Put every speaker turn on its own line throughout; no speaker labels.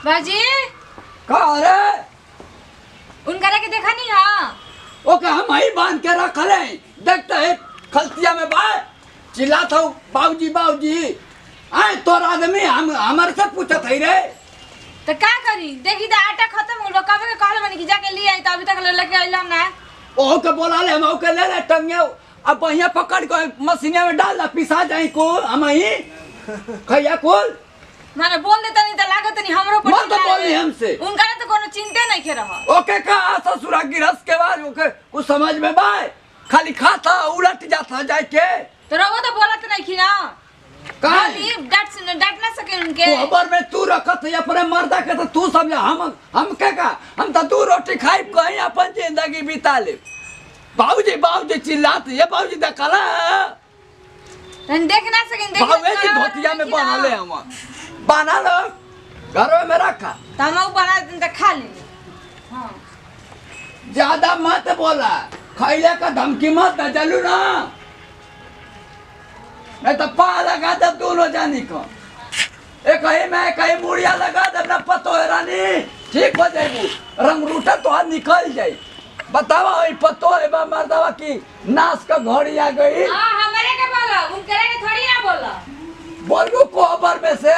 बाजी
का रे
उनका के देखा नहीं हां
ओके हम ही बांध के रखल है देखते है खलतिया में बा चिल्लात हो बाबूजी बाबूजी आए तोर आदमी हम हमारे से पूछत है रे
तो का करी देखी तो आटा खत्म हो कब के कहल बनी कि जाके ले आई तो अभी तक लेके आइला ना
ओहो के बोला ले हम ओके ले ले टंगे अब यहाँ पकड़ के मशीने में डाल पिसा जाए को हम ही खैया कुल
माने बोल देता नहीं तो लागत नहीं हमरो पर
मत बोली हमसे
उनका तो कोनो चिंता नहीं के रहा
ओके का ससुरा गिरस के बाद ओके कुछ समझ में बाय खाली खाता उलट जाता जाए के
तो रहो तो बोलत नहीं की ना खाली डांट ना सके उनके
खबर में तू रखत है अपने मर्दा के तो तू समझ हम के का हम तो दो रोटी खाई कहीं अपन जिंदगी बिता ले बाबूजी बाबूजी चिल्लाते ये बाबूजी देखला
देख ना सके देख
बाबूजी धोतिया में बना ले हम बना लो घर में रखा
तमाऊ बना दिन तो खा ली हां
ज्यादा मत बोला खैले का धमकी मत न चलू ना नहीं तो पा लगा दे दोनों जानी को एक ही मैं कहीं मुड़िया लगा दे ना पतो है रानी ठीक हो जाएगी रंग रूठा तो हाथ निकल जाए बतावा वही पतो है बा मर्दवा की नाश का घोड़ी आ गई
हां हमारे के बोला उन करे के थोड़ी ना बोला
बोलू कोबर में से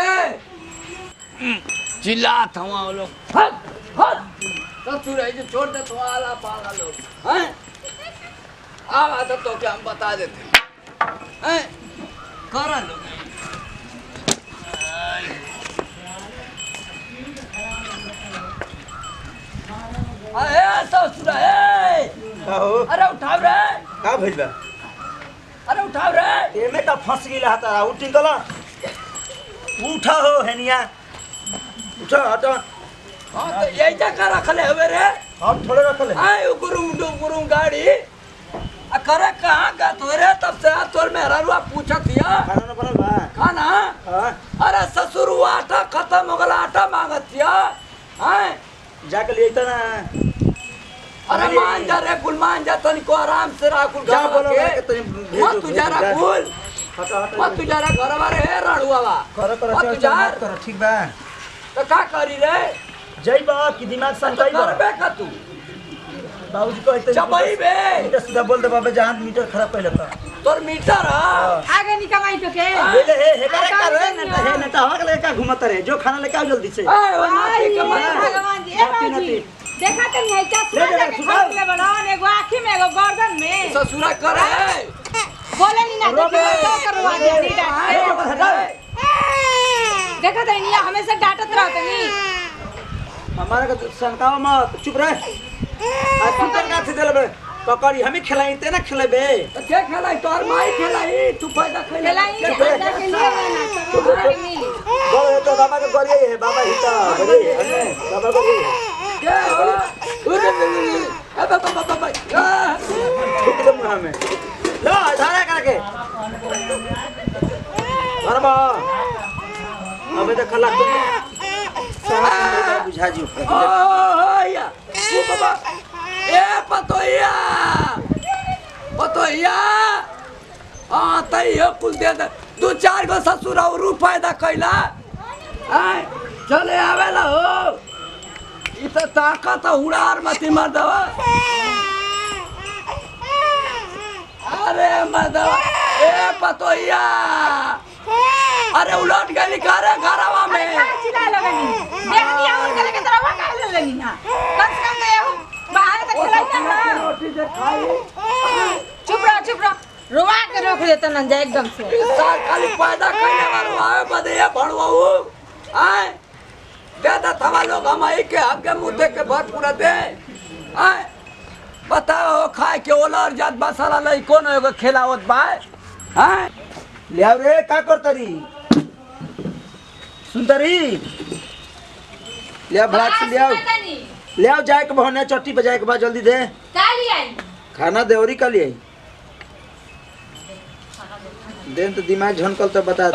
चिल्लात हुआ वो लोग हट हट तो तू रही जो छोड़ दे तो आला पाला लोग हैं आवा तो क्या हम बता देते हैं करा लो अरे ससुरा ए अरे उठाओ रे
का भइल बा
अरे उठाओ रे
एमे का फंस गेला हता उठी गला उठा हो हेनिया उठा हटा
हां तो यही जगह रखले हवे रे
हम थोड़े रखले
आए गुरुम गाड़ी आ करे कहां का तोरे तब से तोर में हरारुआ पूछत हिया
खाना न बनल बा
खाना
हां
अरे ससुर आटा खत्म हो गला आटा मांगत हिया हैं
जाके ले ना
अरे मान जा रे कुल मान जा तनी को आराम से राकुल
जा
घर
बोलो
के
के तनी
मत तू जा राकुल
हटा हटा
मत तू जा रा घर वाले है राड़ुआ
कर
मत तू जा
कर ठीक बा
तो का करी रे
जई बा की दिमाग संताई बा
करबे का तू
बाबूजी कहते
चबई बे
इधर सीधा बोल दे बाबे जहां मीटर खराब कइले त
तोर मीटर
आगे निकमाई तो के
ले हे करे कर रे न त हक लेके घुमत रे जो खाना लेके आओ जल्दी से
ए वो नाती के
भगवान जी ए बाबूजी देखा तो नहीं है क्या सुना के खा ले बनाओ एगो आंखी में एगो गर्दन में
ससुरा करे
बोले नहीं ना देखो करवा दे नहीं डांट देखा तो नहीं हमेशा डांटत रहते नहीं
हमारा का शंकावा मत चुप रह आज सुतर का थे देले ककड़ी हमें खिलाई ते ना खिलेबे
तो क्या खेलाई तोर माई खेलाई तू पैदा
खेलाई अंडा के लिए ना तो मिली
बोल तो बाबा के गरिए है बाबा हिता गरिए बाबा गरिए
क्या अरे बाबा
ठीक दम हमें लो धारा करके बरबा अबे तो खला तुम बुझा जी
ओ या ओ बाबा ए पतोया हां तई हो कुल दे दे दो चार गो ससुर और फायदा कैला आय चले आवेला हो ई त ताकत उड़ार मती मर्दवा अरे मर्दवा ए पतोया अरे उलट गली करे घरवा में
चिल्ला लगनी देख दिया उन करे के तरह का ले लेनी ना कम से कम तो बाहर तक खिलाई ना
रोटी जे खाई
चुप रहो रुआ के रोक देता ना जा एकदम से
साल खाली पैदा करने वाला आवे बदे ये भड़वाऊ आए दादा थवा लोग हम आई के हमके मुद्दे के भर पूरा दे आए बताओ खाए के ओलर जात मसाला नहीं कौन एगो खिलावत बा हैं
ले आओ रे का करतरी सुंदरी ले आओ भड़ाक से ले आओ जाए के बहने चट्टी पे जाए के बाद जल्दी दे
का ले आई
खाना देवरी का लिए देन तो दिमाग झनकल तो बता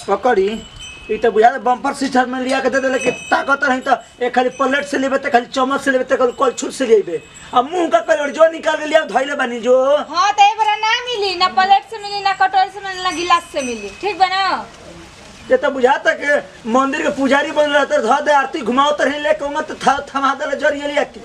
पकड़ी ई तो बुझा बम्पर सिस्टम में लिया के दे देले कि ताकत नहीं तो एक खाली प्लेट से लेबे त खाली चम्मच से लेबे त खाली कलछुल से लेबे अब मुंह का कर जो निकाल के लिया धइले बनी जो
हां तो ए बरा ना मिली ना प्लेट से मिली ना कटोरी से मिली ना गिलास से मिली ठीक बना
ये तो बुझाता के मंदिर के पुजारी बन रहते ध दे आरती घुमाओ तो ले कहूंगा तो थमा दे जरिए ले आके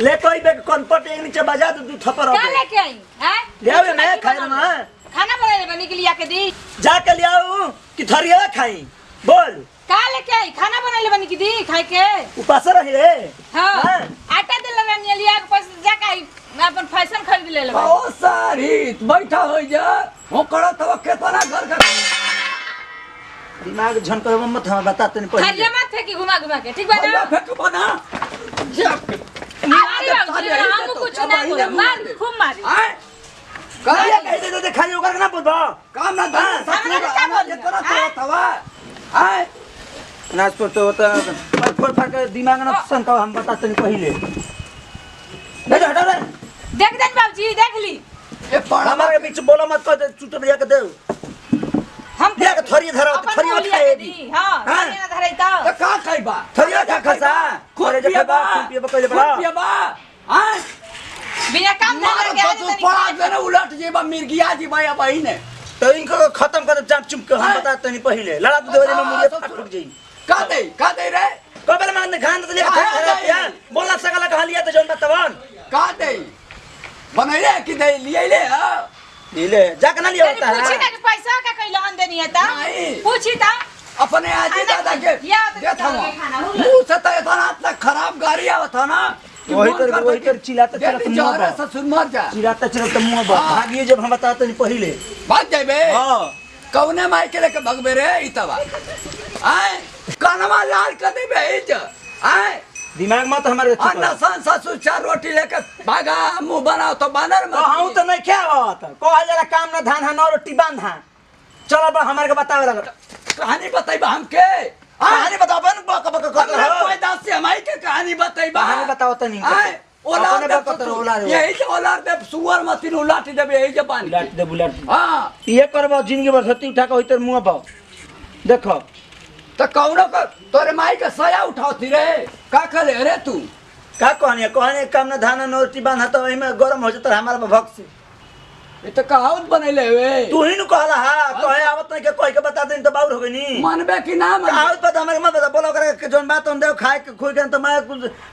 ले कोई बे कनपट एक नीचे बजा दे 2 थप्पड़
क्या लेके आई हैं
ले आवे मैं खाए ना
खाना बनाने बनी के लिया के दी
जाके ले आऊं कि थरिया खाई बोल
का लेके आई खाना बनाने बनी के दी खाए के
उपास रही रे
हां आटा दिल रहनी लिया के पास जाके आई मैं अपन फैशन खरीद ले लेबे
ओ सारी बैठा हो जा हो करा तब केतना घर का
दिमाग झनकर मत हम बताते नहीं पहले
थरिया मत फेंकी घुमा घुमा के ठीक बा ना
फेंक बना
अरे हम कुछ ना बोल मार खूब मारी
आए
कहिया कह दे खाली ओकर ना बोलबो
काम ना धन ससुर ये करा तो तवा आए
नाच पर तो होता फोड़ फाड़ के दिमाग ना संका हम बताते नहीं पहले ले हटा रे
देख देन बाबूजी देख ली
ये पड़ा
हमारे बीच बोला मत कर चुट भैया के दे
हम
लिया के थरिया धरा थरिया खाए दी
हां थरिया धराई त
का खाइबा
थरिया का खसा
खोरे जे खाइबा
पिए बकले बड़ा
पिएबा आए
बिना काम धंधा
मार
के आज
तो पड़ा देना उलट जेबा मिर्गिया जी भैया बहिने
तो इनको खत्म कर जाम चुप के हम बताते नहीं पहले लड़ा दे देवे में मुझे फट जाई
का दे रे
कबल मान खान तो लेके थरिया बोला सकला कह लिया तो जोन बतावन
का दे बनैले कि दे लिए ले
ले जाके ना लिया होता
पूछी
है
ना कि पैसा का कइलो हन देनी है त
नहीं।
पूछी त
अपने आजी दादा के
याद
देखा
करके खाना हो गया।
मुंह से तो इतना खराब गाड़ी आवत है ना कि
वही
मन करता
तर
कि
चिल्लाते
जल्दी
चिल्लाते मुंह
जहरा
पर
से सुन मर जा
चिल्लाते मुंह पर भागिए जब हम बताते नहीं पहले
भाग जाबे
हां
कौने माई के लेके भगबे रे इतवा आए कानवा लाल कर देबे इज आए
दिमाग मत हमारे
अन्ना सान ससुर 4 रोटी लेके भागा मुंह बनाओ तो बानर
तो हम तो नहीं क्या बात कहल जरा काम ना धान ना रोटी बांधा चलो बा हमारे के बतावे लगा
कहानी बताइबा हमके
कहानी बताबन बक बक कर
कोई दास से हमारी के कहानी बताइबा
कहानी बताओ त नहीं
आए ओलार दे
बकत ओलार
यही जो ओलार दे सुअर मतीन उलाटी देबे यही जो पानी
बुलाट दे बुलाट
हां
ये करबो जिंदगी भर सती उठा के होई तर मुंह पाओ देखो
तो कौनो का तोरे माई के सया उठाती रे का करे रे तू
का कहने काम ना धान ना रोटी बांधा तो एमे गरम हो जता हमारा भक्त से
ये तो कहावत बनैले वे
तू ही नु कहला हां कहे आवत नहीं के कोई के बता दे तो बाउर हो गई नी
मानबे कि ना मानबे
कहावत पता हमारे मत बता बोलो करे जोन बात हम दे खाए के खोई के तो मैं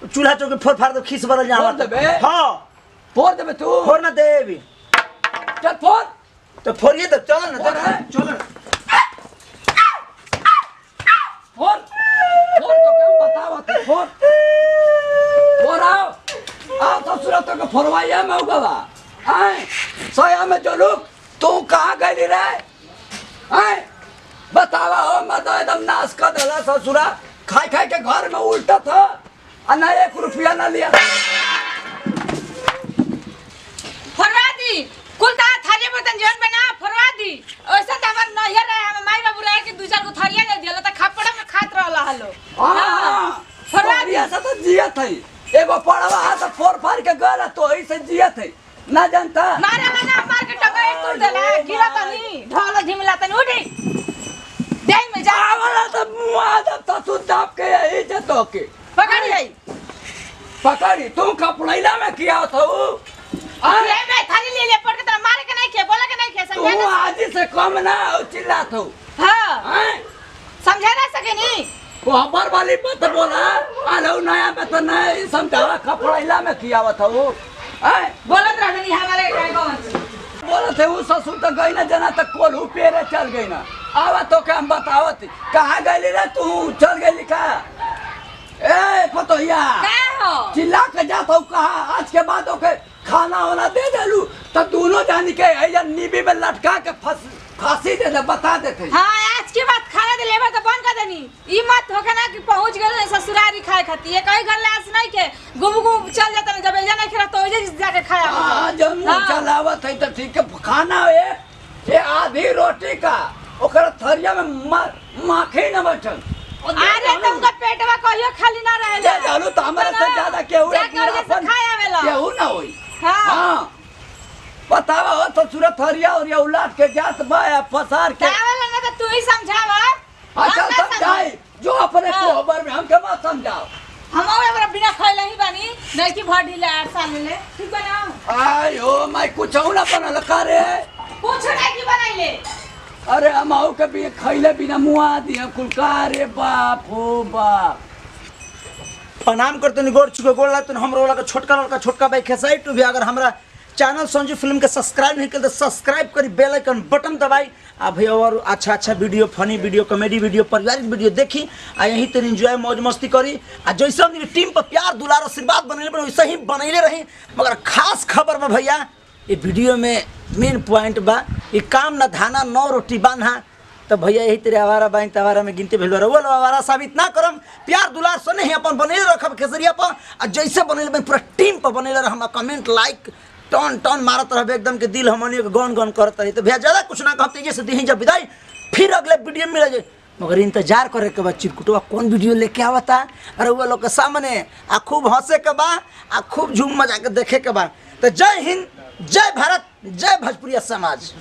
चूल्हा चौके फोड़ फाड़ दो खीस बदल जावा
फोड़ देबे?
हां
फोड़ देबे तू
फोड़ ना देवी
चल फोड़
तो फोड़िए तो चल ना
फोड़ है?
चल
फोड़ फोड़ तो क्या बतावा तू फोड़ फोड़ आओ तो सूरत के फोड़वाइया में उगवा आए सया में जो लोग तू कहाँ गई रे आए बतावा हो मैं तो एकदम नाश कर देला ससुरा खाई खाई के घर में उल्टा था और ना 1 रुपया ना लिया
फरवा दी कुल ता थारे बर्तन जन बना फरवा दी ऐसा त हमर नहियर रहे हम माई बाबू रहे कि 2-4 गो थरिया दे दियल त खपड़ा में खात रहला हलो
हां
फरवा दी
ऐसा तो जिया थई एगो पड़वा हाथ फोड़ फाड़ के गला तो ऐसे जिया थई ना जानता
मारे ना मार के टंगाई तोड़ देला गिरा तनी ढोल झिमला तनी उठी देई में जा
आवला तो मुआ द तो तू दाप के यही जे तो के
पकड़ी आई
पकड़ी तू कपड़ैला में किया था
ये मैं थाली ले ले पड़ के तेरा मारे के नहीं खे बोले के नहीं खे
तू
समझा ना
आज से कम ना चिल्ला तो
हां
हैं
समझा ना सके नहीं
वो हमार वाली मत बोला आलो नया में तो नहीं समझावा कपड़ैला में किया था वो हैं
बोलत रहनी हमारे काय कौन
बोले थे वो ससुर तो गई ना जना तक कोल्हू पेरे चल गई ना आवा तो क्या हम बतावत कहाँ गई रे तू चल गई का ए पतोहिया
का हो
चिल्ला के जाता हूँ कहा आज के बाद ओके खाना वाना दे देलू तो दोनों जानी के ऐसा नीबी में लटका के फांसी दे दे बता देते
हाँ आज के बाद खाना दे लेबर तो बंद कर देनी ई मत होके ना कि पहुंच गए ससुरारी खाए खाती है कहीं घर लास नहीं के गुब गुब चल जाता ना जब एजा नहीं खरा तो ओजे जाके खाया
हाँ जब मुँह चलावत है तो ठीक है खाना ये आधी रोटी का ओकर थरिया में माखी न बैठल
अरे तुमका पेटवा कहियो खाली ना रहेला
ये जानो तो हमारे से ज्यादा केहू
खाए आवेला
केहू ना होई
हां
हाँ बतावा हो तो सूरत हरिया और ये उलाट के जात बाया पसार के
आवेला ना तो तू ही समझावा
अच्छा समझाई जो अपने कोहबर में हमके मत समझाओ
हम और बिना खइले ही बानी नहीं कि भर ढीला 8 साल ले ठीक बना
आयो मैं कुछ ना बनल का रे
कुछ नहीं की बनाइले
अरे अमाऊ के भी खैले बिना मुआ दिया कुलका रे बाप हो बाप।
प्रणाम करते नहीं गोर चुके गोर लागते हमरो वाला का छोटका भाई खेसाई टू भी अगर हमरा चैनल संजू फिल्म के सब्सक्राइब नहीं कर तो सब्सक्राइब करी, बेल आइकन बटन दबाई आ भैया और अच्छा वीडियो, फनी वीडियो, कॉमेडी वीडियो, पारिवारिक वीडियो देखी आ यहीं तो एंजॉय मौज मस्ती करी आ जैसे हमनी टीम पर प्यार दुलार आशीर्वाद बनैले वैसे ही बनैले रही। मगर खास खबर बा भैया ये वीडियो में मेन पॉइंट बा ये काम न धाना 9 रोटी बांधा। तो भैया यही तेरे आवारा बैंक तवारा में गिनते भेल वो आवारा साबित ना करम, प्यार दुलार से नहीं अपन बनैले रखब खेसरिया पर आ जैसे बनैले पूरा टीम पर बनैले रह। हम कमेंट लाइक टन टन मारत रहे एकदम के दिल हमनी के गन गन करत रही। तो भैया ज़्यादा कुछ ना कहते जैसे दी जब विदाई फिर अगले वीडियो में मिले जाए। मगर इंतजार करे के बाद चिरकुटवा कौन वीडियो लेके आवता अरे वो लोग के सामने आ खूब हंसे के बा आ खूब झूम मजा के देखे के बा। तो जय हिंद, जय भारत, जय भोजपुरिया समाज।